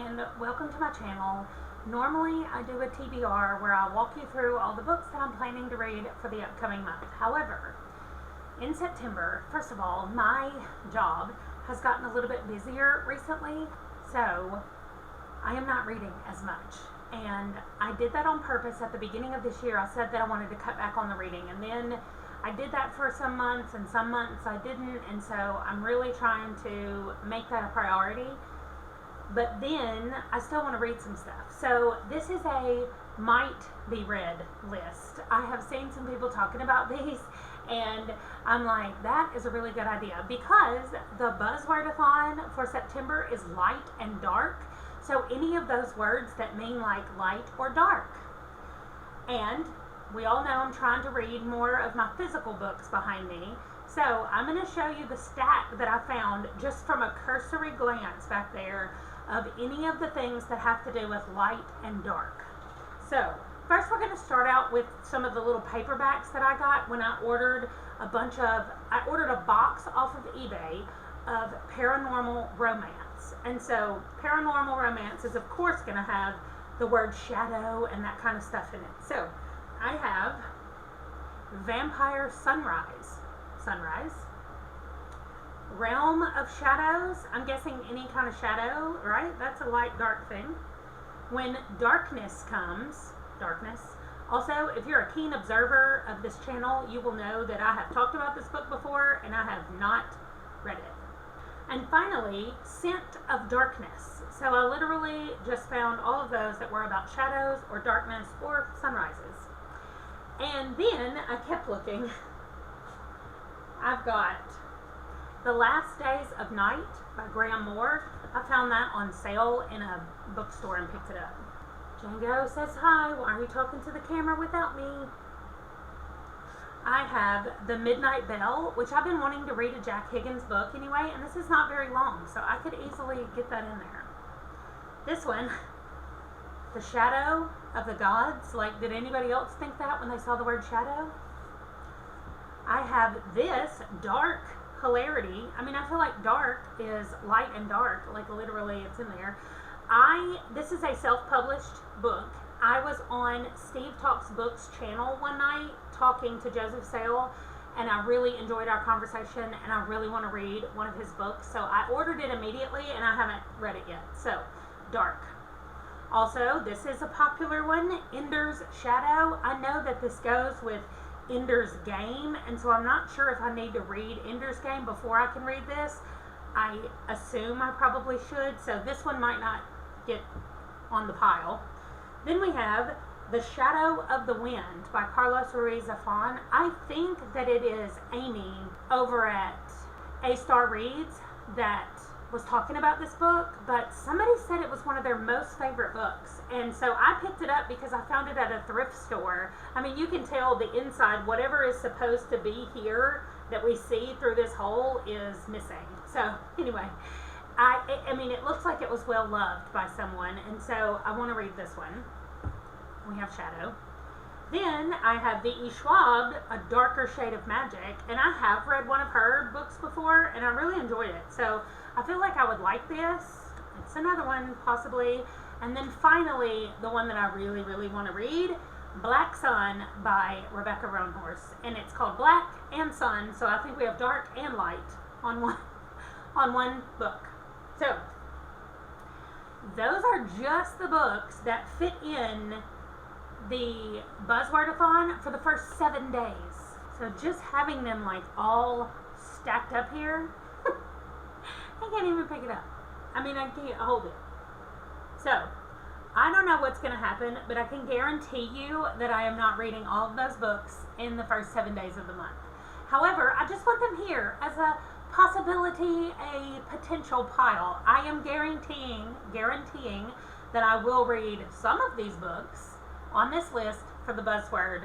and welcome to my channel. Normally I do a TBR where I walk you through all the books that I'm planning to read for the upcoming month. However, in September, first of all, my job has gotten a little bit busier recently, so I am not reading as much. And I did that on purpose at the beginning of this year. I said that I wanted to cut back on the reading, and then I did that for some months, and some months I didn't, and so I'm really trying to make that a priority. But then I still want to read some stuff. So this is a might be read list. I have seen some people talking about these, and I'm like, that is a really good idea, because the Buzzword-a-thon for September is light and dark. So any of those words that mean like light or dark. And we all know I'm trying to read more of my physical books behind me. So I'm going to show you the stack that I found just from a cursory glance back there of any of the things that have to do with light and dark. So first we're going to start out with some of the little paperbacks that I got when I ordered I ordered a box off of eBay of paranormal romance. And so paranormal romance is of course going to have the word shadow and that kind of stuff in it. So I have Vampire Sunrise, Realm of Shadows, I'm guessing any kind of shadow, right? That's a light dark thing. When Darkness Comes, darkness. Also, if you're a keen observer of this channel, you will know that I have talked about this book before and I have not read it. And finally, Scent of Darkness. So I literally just found all of those that were about shadows or darkness or sunrises. And then I kept looking. I've got The Last Days of Night by Graham Moore. I found that on sale in a bookstore and picked it up. Django says hi. Why are you talking to the camera without me? I have The Midnight Bell, which I've been wanting to read a Jack Higgins book anyway, and this is not very long, so I could easily get that in there. This one, The Shadow of the Gods. Like, did anybody else think that when they saw the word shadow? I have this, Dark Hilarity. I mean, I feel like dark is light and dark, like literally it's in there. This is a self-published book. I was on Steve Talks Books channel one night talking to Joseph Sale, and I really enjoyed our conversation, and I really want to read one of his books, so I ordered it immediately, and I haven't read it yet. So, dark. Also, this is a popular one, Ender's Shadow. I know that this goes with Ender's Game, and so I'm not sure if I need to read Ender's Game before I can read this. I assume I probably should, so this one might not get on the pile. Then we have The Shadow of the Wind by Carlos Ruiz Zafón. I think that it is Amy over at A Star Reads that was talking about this book, but somebody said it was one of their most favorite books, and so I picked it up because I found it at a thrift store. I mean, you can tell the inside, whatever is supposed to be here that we see through this hole is missing. So anyway, I mean, it looks like it was well loved by someone, and so I want to read this one. We have Shadow. Then I have V.E. Schwab, A Darker Shade of Magic, and I have read one of her books before, and I really enjoyed it. So I feel like I would like this. It's another one, possibly. And then finally, the one that I really, really want to read, Black Sun by Rebecca Roanhorse. And it's called Black and Sun, so I think we have dark and light on one book. So those are just the books that fit in the Buzzword-a-thon for the first 7 days. So just having them like all stacked up here, I can't even pick it up. I mean, I can't hold it. So I don't know what's going to happen, but I can guarantee you that I am not reading all of those books in the first 7 days of the month. However, I just want them here as a possibility, a potential pile. I am guaranteeing that I will read some of these books on this list for the Buzzword.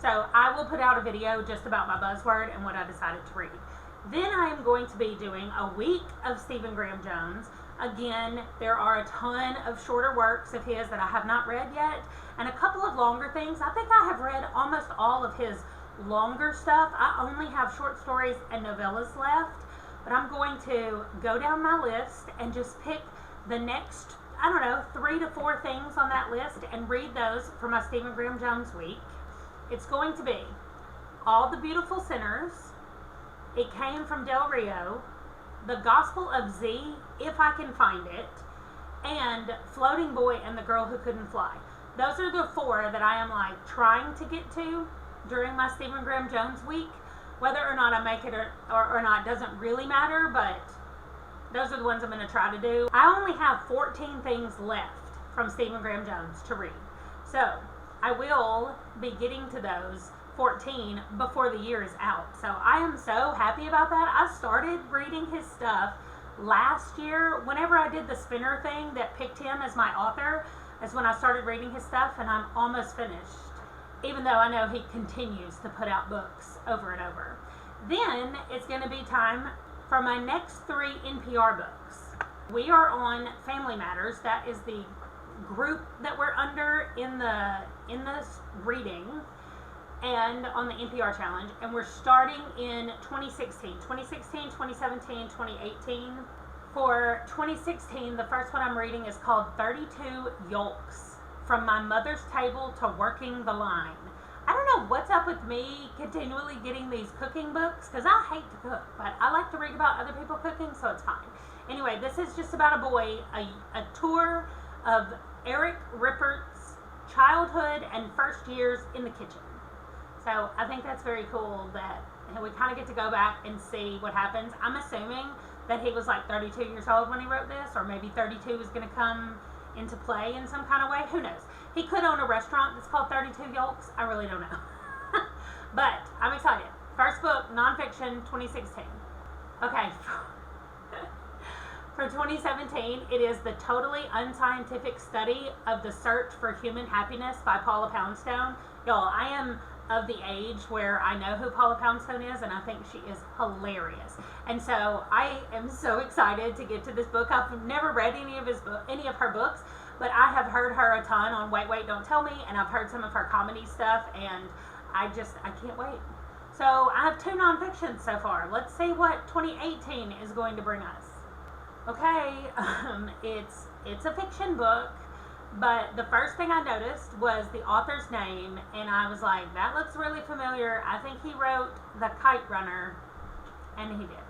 So I will put out a video just about my Buzzword and what I decided to read. Then I am going to be doing a week of Stephen Graham Jones. Again, there are a ton of shorter works of his that I have not read yet, and a couple of longer things. I think I have read almost all of his longer stuff. I only have short stories and novellas left, but I'm going to go down my list and just pick the next I don't know, 3 to 4 things on that list and read those for my Stephen Graham Jones week. It's going to be All the Beautiful Sinners, It Came from Del Rio, The Gospel of Z, if I can find it, and Floating Boy and the Girl Who Couldn't Fly. Those are the 4 that I am like trying to get to during my Stephen Graham Jones week. Whether or not I make it or not doesn't really matter, but those are the ones I'm going to try to do. I only have 14 things left from Stephen Graham Jones to read. So I will be getting to those 14 before the year is out. So I am so happy about that. I started reading his stuff last year. Whenever I did the spinner thing that picked him as my author, is when I started reading his stuff, and I'm almost finished. Even though I know he continues to put out books over and over. Then it's going to be time for my next 3 NPR books. We are on Family Matters. That is the group that we're under in this reading, and on the NPR challenge. And we're starting in 2016, 2017, 2018. For 2016, the first one I'm reading is called 32 Yolks. From My Mother's Table to Working the Line. I don't know what's up with me continually getting these cooking books, because I hate to cook, but I like to read about other people cooking, so it's fine. Anyway, this is just about a boy, a tour of Eric Rippert's childhood and first years in the kitchen. So I think that's very cool that we kind of get to go back and see what happens. I'm assuming that he was like 32 years old when he wrote this, or maybe 32 is going to come into play in some kind of way. Who knows? He could own a restaurant that's called 32 Yolks. I really don't know. But I'm excited. First book, nonfiction, 2016. Okay. For 2017, it is The Totally Unscientific Study of the Search for Human Happiness by Paula Poundstone. Y'all, I am of the age where I know who Paula Poundstone is, and I think she is hilarious. And so I am so excited to get to this book. I've never read any of her books, but I have heard her a ton on Wait, Wait, Don't Tell Me, and I've heard some of her comedy stuff, and I can't wait. So I have 2 nonfictions so far. Let's see what 2018 is going to bring us. Okay, it's a fiction book. But the first thing I noticed was the author's name, and I was like, that looks really familiar. I think he wrote The Kite Runner, and he did.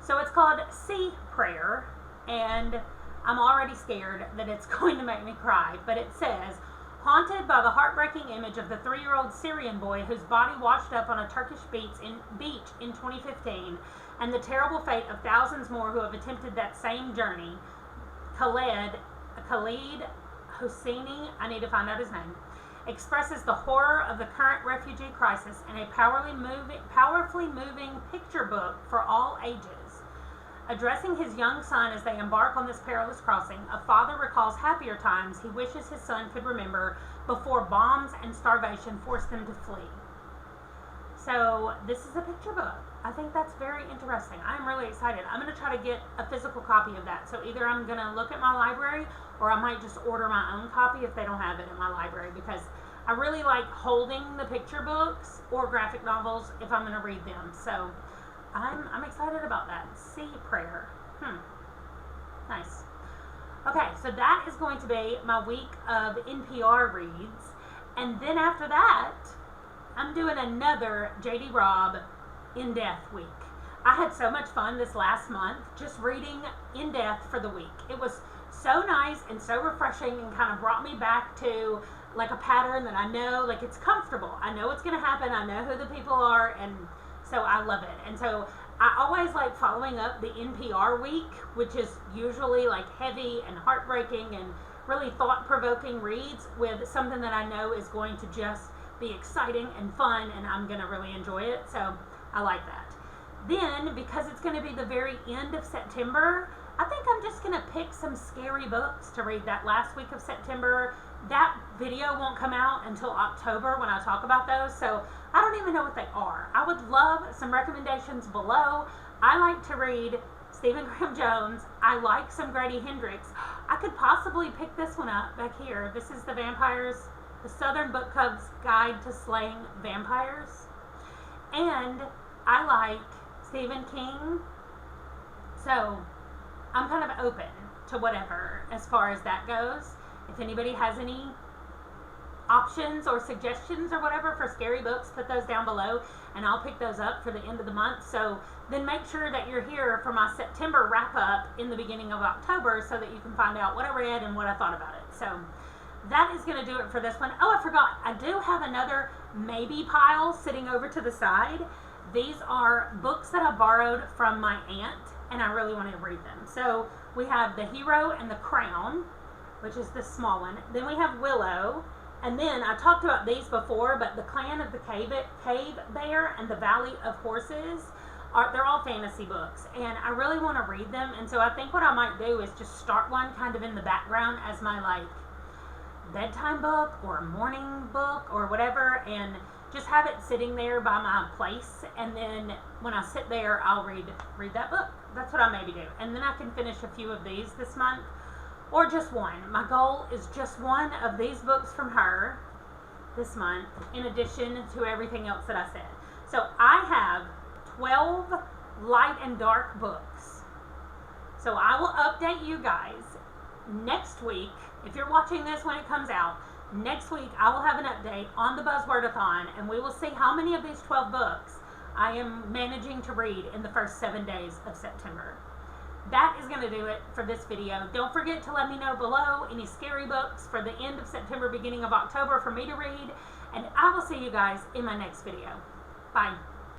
So it's called Sea Prayer, and I'm already scared that it's going to make me cry. But it says, haunted by the heartbreaking image of the 3-year-old Syrian boy whose body washed up on a Turkish beach in 2015, and the terrible fate of thousands more who have attempted that same journey, Khaled Hosseini, I need to find out his name, expresses the horror of the current refugee crisis in a powerfully moving picture book for all ages. Addressing his young son as they embark on this perilous crossing, a father recalls happier times he wishes his son could remember before bombs and starvation forced them to flee. So this is a picture book. I think that's very interesting. I'm really excited. I'm going to try to get a physical copy of that. So either I'm going to look at my library, or I might just order my own copy if they don't have it in my library, because I really like holding the picture books or graphic novels if I'm going to read them. So I'm excited about that. Sea Prayer. Nice. Okay, so that is going to be my week of NPR reads. And then after that, I'm doing another J.D. Robb in-depth week. I had so much fun this last month just reading in-depth for the week. It was so nice and so refreshing, and kind of brought me back to like a pattern that I know, like it's comfortable. I know what's going to happen. I know who the people are, and so I love it. And so I always like following up the NPR week, which is usually like heavy and heartbreaking and really thought-provoking reads, with something that I know is going to just be exciting and fun, and I'm going to really enjoy it. So I like that. Then, because it's going to be the very end of September, I think I'm just going to pick some scary books to read that last week of September. That video won't come out until October when I talk about those, so I don't even know what they are. I would love some recommendations below. I like to read Stephen Graham Jones. I like some Grady Hendrix. I could possibly pick this one up back here. This is the Southern Book Club's Guide to Slaying Vampires. And I like Stephen King. So I'm kind of open to whatever as far as that goes. If anybody has any options or suggestions or whatever for scary books, put those down below and I'll pick those up for the end of the month. So then make sure that you're here for my September wrap up in the beginning of October so that you can find out what I read and what I thought about it. So that is going to do it for this one. Oh, I forgot. I do have another maybe pile sitting over to the side. These are books that I borrowed from my aunt and I really want to read them. So we have The Hero and the Crown, which is the small one. Then we have Willow. And then I talked about these before, but The Clan of the Cave Bear and The Valley of Horses, they're all fantasy books. And I really want to read them. And so I think what I might do is just start one kind of in the background as my like bedtime book or a morning book or whatever, and just have it sitting there by my place. And then when I sit there, I'll read that book. That's what I maybe do. And then I can finish a few of these this month. Or just one. My goal is just one of these books from her this month, in addition to everything else that I said. So I have 12 light and dark books. So I will update you guys next week. If you're watching this when it comes out, next week I will have an update on the Buzzword-a-thon, and we will see how many of these 12 books I am managing to read in the first 7 days of September. That is going to do it for this video. Don't forget to let me know below any scary books for the end of September, beginning of October for me to read. And I will see you guys in my next video. Bye.